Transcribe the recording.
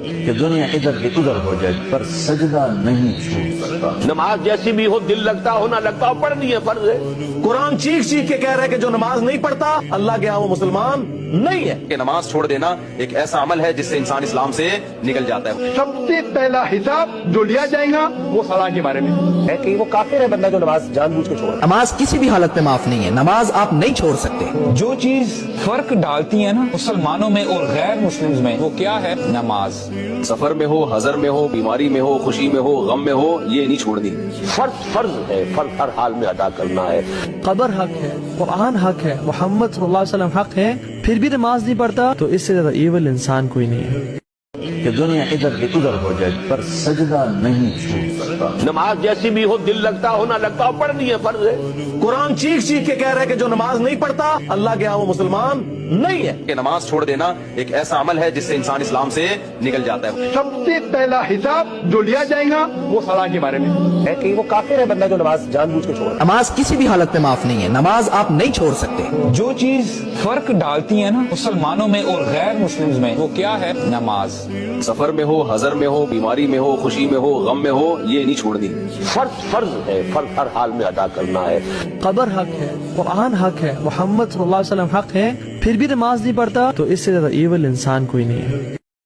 کہ دنیا ادھر کی ادھر ہو جائے پر سجدہ نہیں چھوٹ سکتا. نماز جیسی بھی ہو، دل لگتا ہو نہ لگتا ہو، پڑھنی ہے، فرض ہے. قرآن چیخ چیخ کے کہہ رہا ہے کہ جو نماز نہیں پڑھتا اللہ کے ہاں وہ مسلمان نہیں ہے. کہ نماز چھوڑ دینا ایک ایسا عمل ہے جس سے انسان اسلام سے نکل جاتا ہے. سب سے پہلا حساب جو لیا جائے گا وہ صلاح کے بارے میں ہے کہ وہ کافر ہے بندہ جو نماز جان بوجھ کے چھوڑ. نماز کسی بھی حالت میں معاف نہیں ہے. نماز آپ نہیں چھوڑ سکتے. جو چیز فرق ڈالتی ہے نا مسلمانوں میں اور غیر مسلمز میں، وہ کیا ہے؟ نماز. سفر میں ہو، حضر میں ہو، بیماری میں ہو، خوشی میں ہو، غم میں ہو، یہ نہیں چھوڑنی. فرض ہے، فرض ہر حال میں ادا کرنا ہے. قبر حق ہے، قرآن حق ہے، محمد صلی اللہ علیہ وسلم حق ہے، پھر بھی نماز نہیں پڑھتا تو اس سے زیادہ ایول انسان کوئی نہیں ہے. کہ دنیا ادھر کی ادھر ہو جائے پر سجدہ نہیں چھوٹ سکتا. نماز جیسی بھی ہو، دل لگتا ہو نہ لگتا ہو، پڑھنی ہے، فرض ہے. قرآن چیخ چیخ کے کہہ رہا ہے کہ جو نماز نہیں پڑھتا اللہ کے ہاں وہ مسلمان نہیں ہے. کہ نماز چھوڑ دینا ایک ایسا عمل ہے جس سے انسان اسلام سے نکل جاتا ہے. سب سے پہلا حساب جو لیا جائے گا وہ صلاح کے بارے میں ہے کہ وہ کافر ہے بندہ جو نماز جان بوجھ کے چھوڑ. نماز کسی بھی حالت میں معاف نہیں ہے. نماز آپ نہیں چھوڑ سکتے. جو چیز فرق ڈالتی ہے نا مسلمانوں میں اور غیر مسلمز میں، وہ کیا ہے؟ نماز. سفر میں ہو، حضر میں ہو، بیماری میں ہو، خوشی میں ہو، غم میں ہو، یہ نہیں چھوڑنی. فرض ہے، فرض ہر حال میں ادا کرنا ہے. قبر حق ہے، قرآن حق ہے، محمد صلی اللہ علیہ وسلم حق ہے، پھر بھی نماز نہیں پڑھتا تو اس سے زیادہ ایول انسان کوئی نہیں ہے.